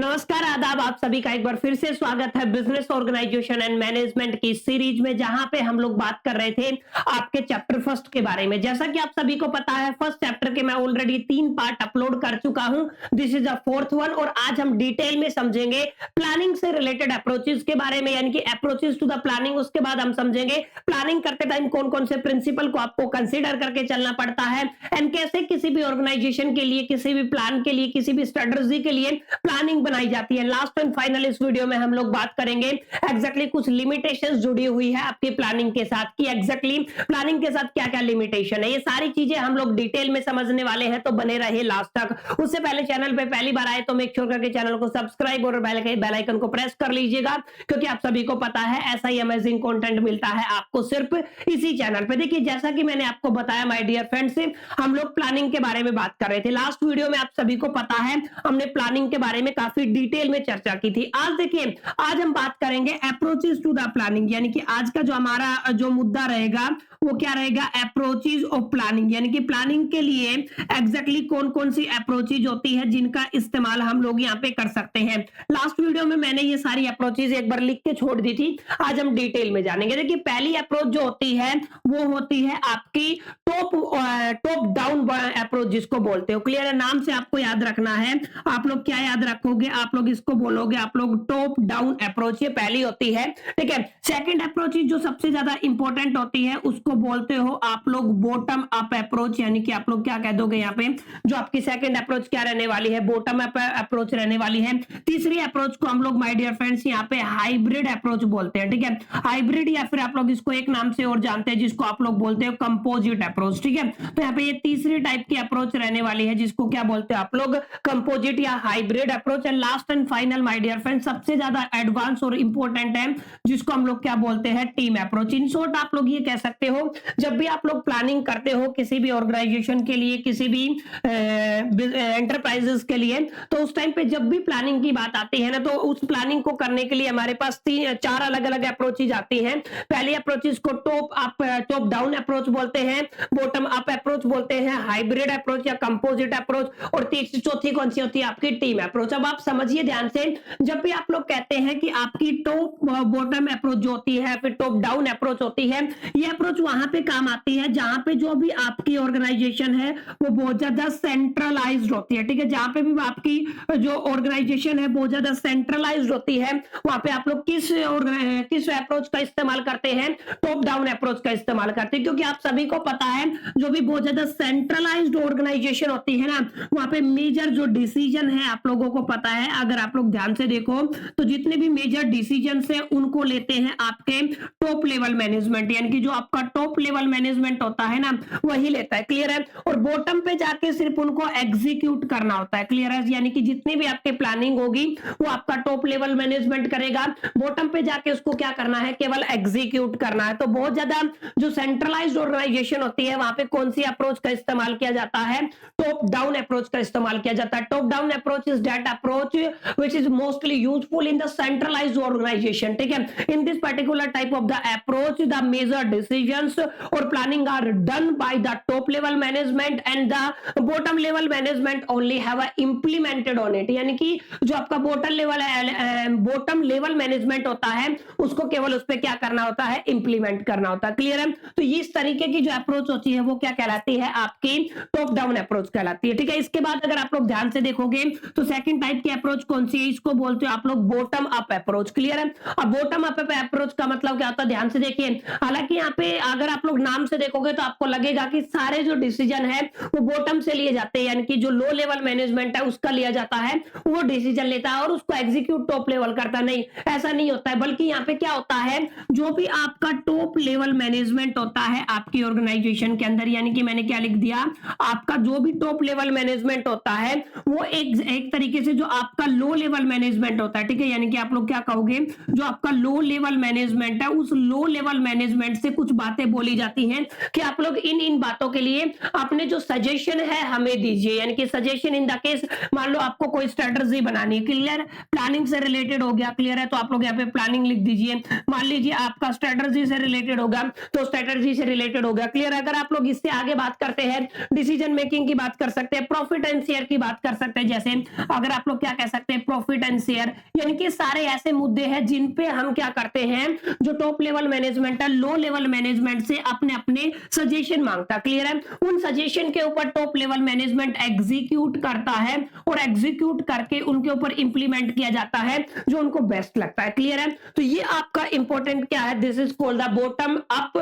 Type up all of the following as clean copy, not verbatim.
नमस्कार, आदाब। आप सभी का एक बार फिर से स्वागत है बिजनेस ऑर्गेनाइजेशन एंड मैनेजमेंट की सीरीज में, जहां पे हम लोग बात कर रहे थे आपके चैप्टर फर्स्ट के बारे में। जैसा कि आप सभी को पता है, फर्स्ट चैप्टर के मैं ऑलरेडी 3 पार्ट अपलोड कर चुका हूं। This is the fourth one और आज हम डिटेल में समझेंगे प्लानिंग से रिलेटेड अप्रोचेस के बारे में, यानी कि अप्रोचेस टू द प्लानिंग। उसके बाद हम समझेंगे प्लानिंग करते टाइम कौन कौन से प्रिंसिपल को आपको कंसिडर करके चलना पड़ता है एंड कैसे किसी भी ऑर्गेनाइजेशन के लिए, किसी भी प्लान के लिए, किसी भी स्ट्रेटजी के लिए प्लानिंग बनाई जाती है। लास्ट एंड फाइनल इस वीडियो में हम लोग बात करेंगे एग्जैक्टली कुछ लिमिटेशंस जुड़ी हुई है आपकी प्लानिंग के साथ, कि एग्जैक्टली प्लानिंग के साथ क्या क्या लिमिटेशन है। ये सारी चीजें हम लोग डिटेल में समझने वाले हैं, तो बने रहिए लास्ट तक। उससे पहले चैनल पे पहली बार आए तो मेक श्योर करके चैनल को सब्सक्राइब और बेल आइकन को प्रेस कर लीजिएगा, क्योंकि आप सभी को पता है ऐसा ही अमेजिंग कंटेंट मिलता है आपको सिर्फ इसी चैनल पे। देखिए, जैसा कि मैंने आपको बताया माय डियर फ्रेंड्स, हम लोग प्लानिंग के बारे में बात कर रहे थे। लास्ट वीडियो में आप सभी को पता है हमने प्लानिंग के बारे में काफी डिटेल में चर्चा की थी। आज देखिए, आज हम बात करेंगे अप्रोचेस टू द प्लानिंग, यानी कि आज का जो हमारा जो मुद्दा रहेगा वो क्या रहेगा, अप्रोचेस ऑफ प्लानिंग। यानी कि प्लानिंग के लिए एग्जैक्टली कौन कौन सी अप्रोचेज होती है जिनका इस्तेमाल हम लोग यहाँ पे कर सकते हैं। लास्ट वीडियो में मैंने ये सारी अप्रोचेज एक बार लिख के छोड़ दी थी, आज हम डिटेल में जानेंगे। देखिए, पहली अप्रोच जो होती है वो होती है आपकी टॉप डाउन अप्रोच, जिसको बोलते हो। क्लियर है? नाम से आपको याद रखना है। आप लोग क्या याद रखोगे, आप लोग इसको बोलोगे आप लोग टॉप डाउन अप्रोच। ये पहली होती है, ठीक है। सेकंड अप्रोच जो सबसे ज्यादा इंपॉर्टेंट होती है उसको बोलते हो आप लोग बॉटम अप अप्रोच, यानी कि आप लोग क्या कह दोगे यहाँ पे, जो आपकी सेकंड अप्रोच क्या रहने वाली है, बॉटम अप अप्रोच रहने वाली है। तीसरी अप्रोच को हम लोग माय डियर फ्रेंड्स यहाँ पे हाइब्रिड अप्रोच बोलते हैं, ठीक है। हाइब्रिड, या फिर आप लोग इसको एक नाम से और जानते हैं जिसको आप लोग बोलते हो कंपोजिट अप्रोच, ठीक है। तो यहाँ पे ये तीसरी टाइप की अप्रोच रहने वाली है जिसको क्या बोलते हैं आप लोग, कंपोजिट या hybrid approach. And last and final my dear friends, सबसे ज्यादा एडवांस और इंपॉर्टेंट है जिसको हम लोग क्या बोलते हैं, टीम अप्रोच। इन शॉर्ट आप लोग ये कह सकते हो, जब भी आप लोग प्लानिंग करते हो किसी भी ऑर्गेनाइजेशन के लिए, किसी भी एंटरप्राइजेस के लिए, तो उस टाइम पे जब भी प्लानिंग की बात आती है ना, तो उस प्लानिंग को करने के लिए हमारे पास 4 अलग अलग अप्रोचेज आती हैं। पहली अप्रोचेज को टॉप डाउन अप्रोच बोलते हैं, बॉटम अप अप्रोच बोलते हैं, हाइब्रिड अप्रोच या कंपोजिट अप्रोच, और तीसरी चौथी कौन सी होती है, आपकी टीम अप्रोच। अब आप समझिए ध्यान से, जब भी आप लोग कहते हैं कि आपकी टॉप बॉटम अप्रोच जो होती है, फिर टॉप डाउन अप्रोच होती है, ये अप्रोच वहां पे काम आती है जहां पे जो भी आपकी ऑर्गेनाइजेशन है वो बहुत ज्यादा सेंट्रलाइज्ड होती है, ठीक है। जहां पे भी आपकी जो ऑर्गेनाइजेशन है बहुत ज्यादा सेंट्रलाइज्ड होती है, वहां पे आप लोग किस अप्रोच का इस्तेमाल करते हैं, टॉप डाउन अप्रोच का इस्तेमाल करते हैं। क्योंकि आप सभी को पता है जो भी बहुत ज्यादा सेंट्रलाइज्ड ऑर्गेनाइजेशन होती है ना, वहां पे मेजर जो डिसीजन है, आप लोगों को पता है, अगर आप लोग ध्यान से देखो तो जितने भी मेजर डिसीजन है उनको लेते हैं आपके टॉप लेवल मैनेजमेंट, यानी कि जो आपका टॉप लेवल मैनेजमेंट होता है ना वही लेता है। क्लियर है? और बॉटम पे जाके सिर्फ उनको एग्जीक्यूट करना होता है। क्लियर है? यानी कि जितनी भी आपकी प्लानिंग होगी वो आपका टॉप लेवल मैनेजमेंट करेगा, बॉटम पे जाके उसको क्या करना है, केवल एग्जीक्यूट करना है। तो बहुत ज्यादा जो सेंट्रलाइज्ड ऑर्गेनाइजेशन होती है वहां पे कौन सी अप्रोच का इस्तेमाल किया जाता है, टॉप डाउन अप्रोच का इस्तेमाल किया जाता है। Top down approach is that approach which is mostly useful in the centralised organisation, ठीक है। In this particular type of the approach the major decisions और planning are done by the top level management and the bottom level management only have implemented on it. यानी कि जो आपका bottom level management होता है उसको केवल उस पर क्या करना होता है, इंप्लीमेंट करना होता है। क्लियर है? तो इस तरीके की जो अप्रोच होती है वो क्या कहलाती है, आपकी टॉप डाउन अप्रोच कहलाती है, ठीक है। इसके बाद अगर आप लोग ध्यान से देखोगे तो सेकंड टाइप की अप्रोच कौन सी है, इसको बोलते हो आप लोग बॉटम अप अप्रोच। क्लियर है? अब बॉटम अप अप्रोच का मतलब क्या होता है, ध्यान से देखिए। हालांकि यहाँ पे अगर आप लोग नाम से देखोगे तो आपको लगेगा कि सारे जो डिसीजन है वो बॉटम से लिए जाते हैं, यानी कि जो लो लेवल मैनेजमेंट है उसका लिया जाता है, वो डिसीजन लेता है और उसको एग्जीक्यूट टॉप लेवल करता। नहीं, ऐसा नहीं होता है। बल्कि यहाँ पे क्या होता है, जो भी आपका टॉप लेवल मैनेजमेंट होता है आपकी ऑर्गेनाइजेशन के अंदर, यानी कि मैंने क्या लिख दिया, आपका जो भी टॉप लेवल मैनेजमेंट होता है वो एक तरीके से जो आपका लो लेवल मैनेजमेंट होता है, ठीक है। यानी कि आप लोग क्या कहोगे, जो आपका लो लेवल मैनेजमेंट है उस लो लेवल मैनेजमेंट से कुछ बातें बोली जाती हैं कि आप लोग इन बातों के लिए अपने जो सजेशन है हमें दीजिए। यानी कि सजेशन इन द केस, मान लो आपको कोई स्ट्रेटजी बनानी है, क्लियर, प्लानिंग से रिलेटेड हो गया, क्लियर है, तो आप लोग यहाँ पे प्लानिंग लिख दीजिए। मान लीजिए आपका स्ट्रेटजी से रिलेटेड होगा तो स्ट्रेटजी से रिलेटेड हो गया, क्लियर। अगर आप लोग इससे आगे बात करते हैं, डिसीजन मेकिंग की बात कर सकते हैं, प्रॉफिट एंड शेयर की बात कर सकते हैं। जैसे अगर आप लोग क्या कह सकते हैं प्रॉफिट एंड शेयर, यानी कि सारे ऐसे मुद्दे हैं जिन पे हम क्या करते हैं, जो टॉप लेवल मैनेजमेंट है लो लेवल मैनेजमेंट से अपने अपने सजेशन मांगता है। क्लियर है? उन सजेशन के ऊपर टॉप लेवल मैनेजमेंट एग्जीक्यूट करता है और एग्जीक्यूट करके उनके ऊपर इंप्लीमेंट किया जाता है जो उनको बेस्ट लगता है। क्लियर है? तो ये आपका इंपॉर्टेंट क्या है, this is called the bottom up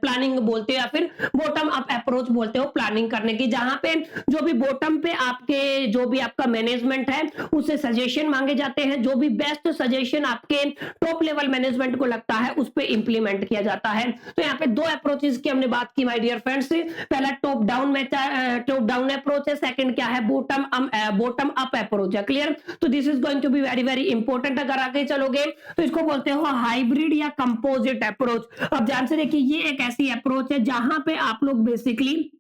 planning बोलते हैं या फिर बॉटम अप अप्रोच बोलते हो प्लानिंग करने की, जहां पे जो भी बॉटम पे आपके जो भी आपका मैनेजमेंट है उससे सजेशन मांगे जाते हैं, जो भी बेस्ट सजेशन आपके टॉप लेवल मैनेजमेंट को लगता है उस पे इंप्लीमेंट किया जाता है। तो यहाँ पे दो अप्रोचेस की हमने बात की माय डियर फ्रेंड्स। पहला टॉप डाउन अप्रोच है, सेकंड क्या है, बॉटम अप अप्रोच है। क्लियर? तो this is going to be very very important. अगर आगे चलोगे तो इसको बोलते हो हाइब्रिड या कंपोजिट अप्रोच। अब ध्यान से देखिए, ये एक ऐसी अप्रोच है जहां पे आप लोग बेसिकली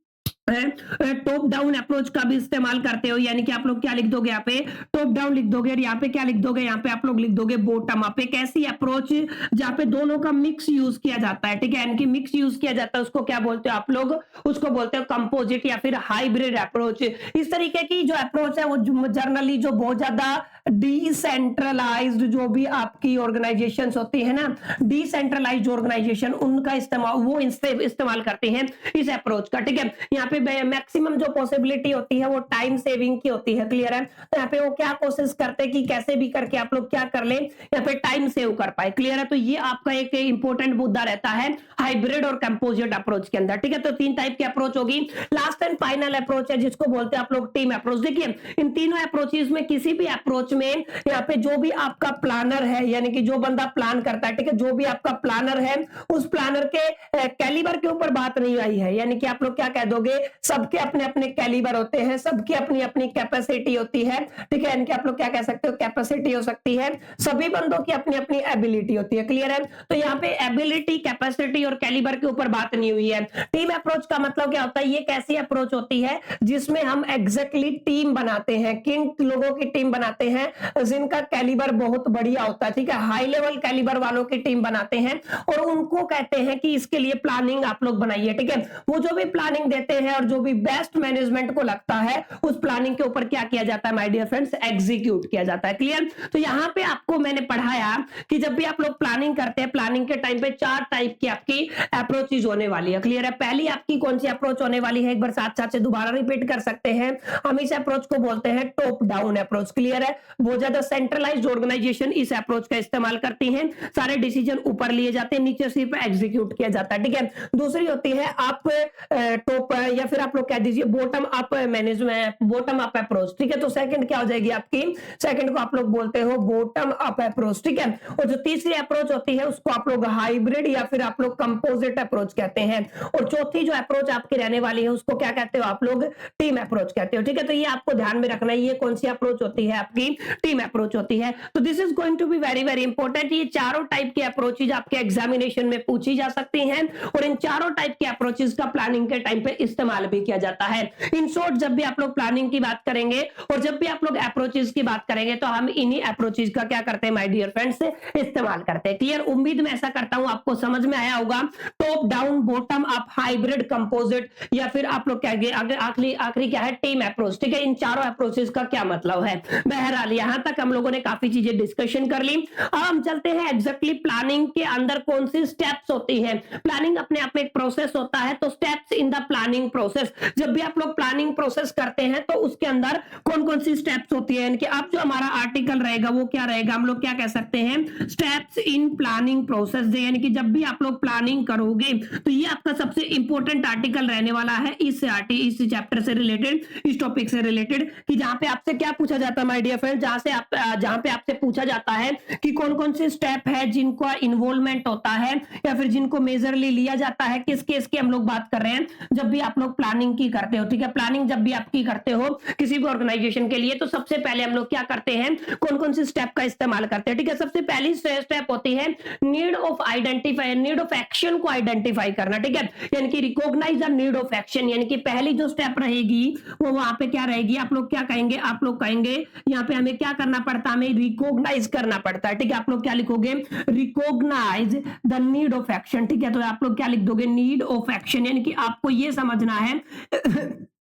टॉप डाउन अप्रोच का भी इस्तेमाल करते हो, यानी कि आप लोग क्या लिख दोगे, यहाँ पे टॉप डाउन लिख दोगे और यहाँ पे क्या लिख दोगे, यहाँ पे आप लोग लिख दोगे बॉटम अप। एक ऐसी अप्रोच जहाँ पे दोनों का मिक्स यूज किया जाता है। ठीक है? यानी कि मिक्स यूज किया जाता है, उसको क्या बोलते हो आप लोग, उसको बोलते हो कंपोजिट या फिर हाइब्रिड अप्रोच। इस तरीके की जो अप्रोच है वो जनरली जो बहुत ज्यादा डिसेंट्रलाइज्ड जो भी आपकी ऑर्गेनाइजेशंस होती है ना, डिसेंट्रलाइज्ड ऑर्गेनाइजेशन, उनका इस्तेमाल करते हैं इस अप्रोच का। ठीक है? यहाँ पे मैक्सिमम जो पॉसिबिलिटी होती है वो टाइम सेविंग की होती है। क्लियर है? तो यहाँ पे वो क्या कोशिश करते हैं कि कैसे भी करके आप लोग क्या कर ले, यहाँ पे टाइम सेव कर पाए। क्लियर है? तो ये आपका एक इंपॉर्टेंट मुद्दा रहता है हाइब्रिड और कंपोजिट अप्रोच के अंदर। ठीक है? तो तीन टाइप की अप्रोच होगी। लास्ट एंड फाइनल अप्रोच है जिसको बोलते हैं आप लोग टीम अप्रोच। देखिए, इन तीनों अप्रोचेस में किसी भी अप्रोच में यहाँ पे जो भी आपका प्लानर है, यानी कि जो बंदा प्लान करता है, ठीक है, जो भी आपका प्लानर है उस प्लानर के कैलिबर के ऊपर बात नहीं आई है। यानी कि आप लोग क्या कह दोगे, सबके अपने अपने कैलिबर होते हैं, सबकी अपनी अपनी कैपेसिटी होती है। ठीक है? इनके आप लोग क्या कह सकते हो, कैपेसिटी हो सकती है, सभी बंदों की अपनी अपनी एबिलिटी होती है। क्लियर है? तो यहाँ पे एबिलिटी, कैपेसिटी और कैलिबर के ऊपर बात नहीं हुई है। टीम अप्रोच का मतलब क्या होता है, ये कैसी अप्रोच होती है जिसमें हम एग्जैक्टली टीम बनाते हैं, किन लोगों की टीम बनाते हैं जिनका कैलिबर बहुत बढ़िया होता है। ठीक है? हाई लेवल कैलिबर वालों की टीम बनाते हैं और उनको कहते हैं कि इसके लिए प्लानिंग आप लोग बनाइए। ठीक है? वो जो भी प्लानिंग देते हैं और जो भी बेस्ट मैनेजमेंट को लगता है उस प्लानिंग के ऊपर क्या किया जाता है माय डियर फ्रेंड्स, एग्जीक्यूट किया जाता है। क्लियर? तो यहां पे आपको मैंने पढ़ाया कि जब भी आप लोग प्लानिंग करते हैं, प्लानिंग के टाइम पे चार टाइप की आपकी अप्रोचेज होने वाली है। क्लियर है? पहली आपकी कौन सी अप्रोच होने वाली है, एक बार साथ साथ से दोबारा रिपीट कर सकते हैं, हम इस अप्रोच को बोलते हैं टॉप डाउन अप्रोच। क्लियर है? बहुत ज्यादा सेंट्रलाइज्ड ऑर्गेनाइजेशन इस अप्रोच का इस्तेमाल करती है, सारे डिसीजन ऊपर लिए जाते हैं, नीचे सिर्फ एग्जीक्यूट किया जाता है। ठीक है? दूसरी होती है आप टॉप या फिर आप लोग कह दीजिए bottom up management, bottom up approach. ठीक है? तो सेकंड क्या हो जाएगी आपकी, सेकंड को आप लोग बोलते हो बॉटम अप अप्रोच। ठीक है? और जो तीसरी अप्रोच होती है उसको आप लोग हाइब्रिड या फिर आप लोग कंपोजिट अप्रोच कहते हैं। और चौथी जो अप्रोच आपकी रहने वाली है उसको क्या कहते हो आप लोग, टीम अप्रोच कहते हो। ठीक है? तो ये आपको ध्यान में रखना है, ये कौन सी अप्रोच होती है, आपकी टीम अप्रोच होती है। तो this is going to be very very important. ये चारों टाइप की अप्रोचेज आपके एग्जामिनेशन में पूछी जा सकती हैं और इन चारों टाइप की अप्रोचेज का प्लानिंग के टाइम पे इस्तेमाल भी किया जाता है। इन शॉर्ट, जब भी आप लोग प्लानिंग की बात करेंगे और जब भी आप लोग अप्रोचेज की बात करेंगे तो हम इन्हीं अप्रोचेज का क्या करते हैं माय डियर फ्रेंड्स, इस्तेमाल करते हैं। क्लियर? उम्मीद मैं ऐसा करता हूं आपको समझ में आया होगा। Top down, bottom up, hybrid, composite या फिर आप लोग कहेंगे आखिरी क्या है, टीम अप्रोच। ठीक है? इन चारों अप्रोचेज का क्या मतलब है। बहरहाल यहां तक हम लोगों ने काफी चीजें डिस्कशन कर ली। अब हम चलते हैं एग्जैक्टली प्लानिंग के अंदर कौन सी स्टेप्स होती है। प्लानिंग अपने आप में एक प्रोसेस होता है, तो steps in the planning process, जब भी आप लोग प्लानिंग प्रोसेस करते हैं तो उसके अंदर कौन कौन सी स्टेप्स होती है। इनके अब जो हमारा आर्टिकल रहेगा वो क्या रहेगा, हम लोग क्या कह सकते हैं, स्टेप्स इन प्लानिंग प्रोसेस। यानी कि जब भी आप लोग प्लानिंग करोगे तो ये आपका सबसे इंपॉर्टेंट आर्टिकल रहने वाला है इस चैप्टर से रिलेटेड, इस टॉपिक से रिलेटेड, कि जहां पे आपसे क्या पूछा जाता है माय डियर फ्रेंड, जहां पे आपसे पूछा जाता है कि कौन कौन से स्टेप है जिनका इन्वॉल्वमेंट होता है या फिर जिनको मेजरली लिया जाता है। किस केस की हम लोग बात कर रहे हैं, जब भी आप लोग प्लानिंग की करते हो। ठीक है? प्लानिंग जब भी आपकी करते हो किसी भी ऑर्गेनाइजेशन के लिए तो सबसे पहले हम लोग क्या करते हैं, कौन कौन से स्टेप का इस्तेमाल करते हैं। ठीक है? सबसे पहली स्टेप होती है need of identify, need of action को आइडेंटिफाई करना। ठीक है? यानी कि recognise the need of action, यानी कि पहली जो स्टेप रहेगी वो वहां पे क्या रहेगी, आप लोग क्या कहेंगे, आप लोग कहेंगे यहाँ पे हमें क्या करना पड़ता है, हमें रिकॉग्नाइज करना पड़ता है। ठीक है? आप लोग क्या लिखोगे, recognise the need of action. ठीक है? तो आप लोग क्या लिख दोगे, नीड ऑफ एक्शन, यानी कि आपको ये समझना है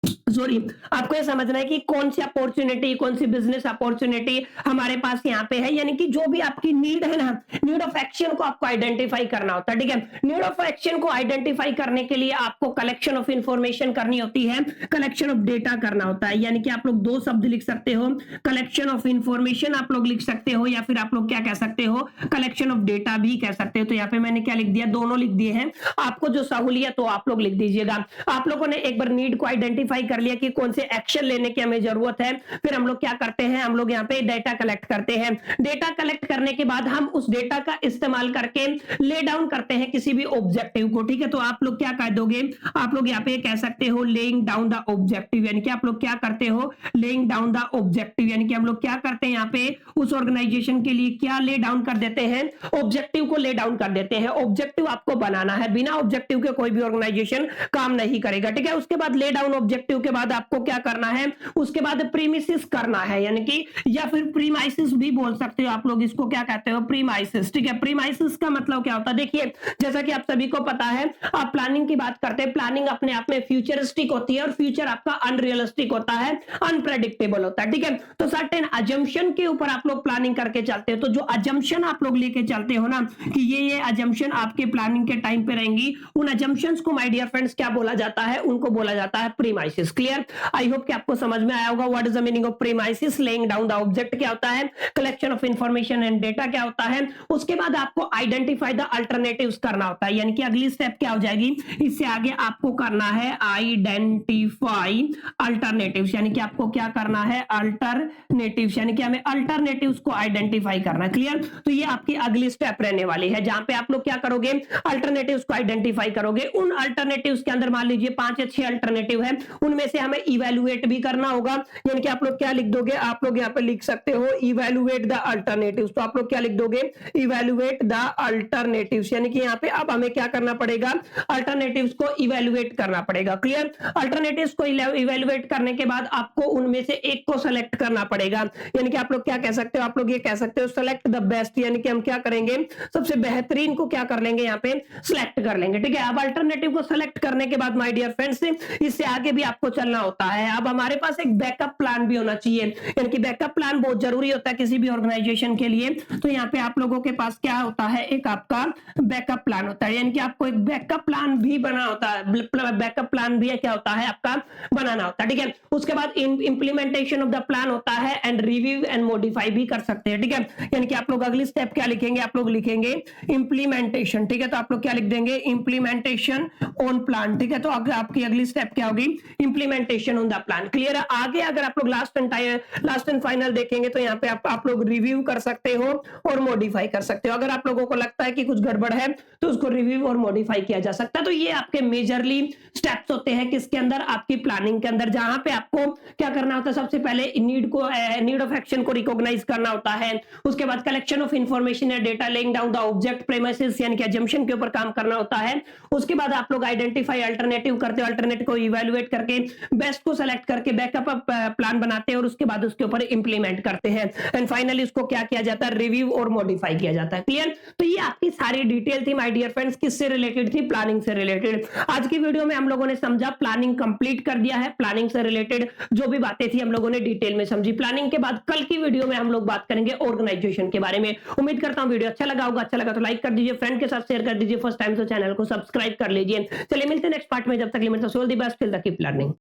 सॉरी, आपको ये समझना है कि कौन सी अपॉर्चुनिटी, कौन सी बिजनेस अपॉर्चुनिटी हमारे पास यहाँ पे है, यानी कि जो भी आपकी नीड है ना, नीड ऑफ एक्शन को आपको आइडेंटिफाई करना होता है, ठीक है। नीड ऑफ एक्शन को आइडेंटिफाई करने के लिए आपको कलेक्शन ऑफ इंफॉर्मेशन करनी होती है, कलेक्शन ऑफ डेटा करना होता है, यानी कि आप लोग दो शब्द लिख सकते हो, कलेक्शन ऑफ इंफॉर्मेशन आप लोग लिख सकते हो, या फिर आप लोग क्या कह सकते हो, कलेक्शन ऑफ डेटा भी कह सकते हो। तो यहाँ पे मैंने क्या लिख दिया, दोनों लिख दिए हैं, आपको जो सहूलियत हो आप लोग लिख दीजिएगा। आप लोगों ने एक बार नीड को आइडेंटिफाई कर लिया कि कौन से एक्शन लेने की हमें जरूरत है, फिर हम लोग क्या करते हैं, हम लोग यहाँ पे डेटा कलेक्ट करते हैं। डेटा कलेक्ट करने के बाद हम उस डेटा का इस्तेमाल करके ले डाउन करते हैं किसी भी ऑब्जेक्टिव को, ठीक है। तो आप लोग क्या कह दोगे, आप लोग यहाँ पे कह सकते हो लेइंग डाउन द ऑब्जेक्टिव, यानी कि आप लोग क्या करते हो, लेइंग डाउन द ऑब्जेक्टिव, यानी कि हम लोग क्या करते हैं यहाँ पे उस ऑर्गेनाइजेशन के लिए क्या ले डाउन कर देते हैं, ऑब्जेक्टिव को ले डाउन कर देते हैं। ऑब्जेक्टिव आपको बनाना है, बिना ऑब्जेक्टिव के कोई भी ऑर्गेनाइजेशन काम नहीं करेगा, ठीक है। उसके बाद ले डाउन ऑब्जेक्टिव के बाद आपको क्या करना है, उसके बाद प्रीमिसिस करना है, यानी कि या फिर प्रीमाइसिस भी बोल सकते हो आप लोग, इसको क्या कहते हो, प्रीमाइसिस, ठीक है। प्रीमाइसिस का मतलब क्या होता है, देखिए जैसा कि आप सभी को पता है, आप प्लानिंग की बात करते हैं, प्लानिंग अपने आप में फ्यूचरिस्टिक होती है और फ्यूचर आपका अनरियलिस्टिक होता है, अनप्रेडिक्टेबल होता है, ठीक है। तो सर्टेन अजम्पशन के ऊपर आप लोग प्लानिंग करके चलते हो, तो जो अजम्पशन आप लोग लेके चलते हो ना कि ये अजम्पशन आपके प्लानिंग के टाइम पे रहेंगी, उन अजम्पशंस को माय डियर फ्रेंड्स क्या बोला जाता है, उनको बोला जाता है प्रीमाइसिस। क्लियर, आई होप कि आपको समझ में आया होगा what is the meaning of premises. Laying down the object क्या होता है, collection of information and data क्या होता है, उसके बाद आपको आइडेंटिफाई द अल्टरनेटिव्स करना होता है, यानी कि अगली स्टेप क्या हो जाएगी, इससे आगे आपको करना है आइडेंटिफाई अल्टरनेटिव्स, यानी कि आपको क्या करना है, अल्टरनेटिव्स, यानी कि हमें अल्टरनेटिव्स को आइडेंटिफाई करना। क्लियर, तो ये आपकी अगली स्टेप रहने वाली है, जहां पे आप लोग क्या करोगे, अल्टरनेटिव्स को आइडेंटिफाई करोगे। उन अल्टरनेटिव्स के अंदर मान लीजिए 5 या 6 अल्टरनेटिव है, उनमें से हमें इवैल्यूएट भी करना होगा, यानी कि आप लोग क्या लिख दोगे, आप लोग यहाँ पे लिख सकते हो इवैल्यूएट द अल्टरनेटिव्स। तो आप लोग क्या लिख दोगे, इवैल्यूएट द अल्टरनेटिव्स, यानी कि यहाँ पे अब हमें क्या करना पड़ेगा, अल्टरनेटिव्स को इवैल्यूएट करना पड़ेगा। क्लियर, अल्टरनेटिव्स को इवैल्यूएट करने के बाद आपको उनमें से एक को सेलेक्ट करना पड़ेगा, यानी कि आप लोग क्या कह सकते हो, आप लोग ये कह सकते हो सेलेक्ट द बेस्ट, यानी कि हम क्या करेंगे, सबसे बेहतरीन को क्या कर लेंगे, यहाँ पे सिलेक्ट कर लेंगे, ठीक है। अब अल्टरनेटिव को सेलेक्ट करने के बाद माय डियर फ्रेंड्स, इससे आगे भी आपको चलना होता है। अब हमारे पास एक बैकअप प्लान भी होना चाहिए, यानी कि बैकअप प्लान बहुत जरूरी होता है किसी भी ऑर्गेनाइजेशन के लिए। तो यहाँ पे आप लोगों के पास क्या होता है, एक आपका बैकअप प्लान होता है, यानी कि आपको एक बैकअप प्लान भी बना होता है, बैकअप प्लान भी क्या होता है, आपका बनाना होता है, ठीक है। उसके बाद इंप्लीमेंटेशन ऑफ द प्लान होता है एंड रिव्यू एंड मॉडिफाई भी कर सकते हैं, ठीक है। यानी कि आप लोग अगली स्टेप क्या लिखेंगे, आप लोग लिखेंगे इंप्लीमेंटेशन, ठीक है। तो आप लोग क्या लिख देंगे, इंप्लीमेंटेशन ऑन प्लान, ठीक है। तो आपकी अगली स्टेप क्या होगी, implementation on the plan. Clear है, आगे अगर आप लोग लास्ट एंड फाइनल देखेंगे तो यहाँ पे आप लोग रिव्यू कर सकते हो और मॉडिफाई कर सकते हो। अगर आप लोगों को लगता है कि कुछ गड़बड़ है तो उसको रिव्यू और मॉडिफाई किया जा सकता है। तो ये आपके मेजरली स्टेप्स होते हैं किसके अंदर, आपकी प्लानिंग के अंदर, जहां पे आपको क्या करना होता है, सबसे पहले नीड ऑफ एक्शन को रिकॉग्नाइज करना होता है, उसके बाद कलेक्शन ऑफ इंफॉर्मेशन या data, laying down the object premises यानी कि अजम्पशन के ऊपर काम करना होता है। उसके बाद आप लोग आइडेंटिफाई अल्टरनेटिव करते हो, अल्टरनेटिव को इवैल्यूएट करके बेस्ट को सेलेक्ट करके बैकअप प्लान बनाते हैं और उसके बाद उसके ऊपर इंप्लीमेंट करते हैं एंड फाइनली इसको क्या किया जाता है, रिव्यू और मॉडिफाई किया जाता है। क्लियर, तो ये आपकी सारी डिटेल थी माय डियर फ्रेंड्स, किससे रिलेटेड थी, प्लानिंग से रिलेटेड। आज की वीडियो में हम लोगों ने समझा, प्लानिंग कंप्लीट कर दिया है, प्लानिंग से रिलेटेड जो भी बातें थी हम लोगों ने डिटेल में समझी। प्लानिंग के बाद कल की वीडियो में हम लोग बात करेंगे ऑर्गेनाइजेशन के बारे में। उम्मीद करता हूं वीडियो अच्छा लगा होगा, अच्छा लगा तो लाइक कर दीजिए, फ्रेंड के साथ शेयर कर दीजिए, फर्स्ट टाइम तो चैनल को सब्सक्राइब कर लीजिए। चलिए मिलते हैं नेक्स्ट पार्ट में, जब तक के लिए कीप लर्निंग।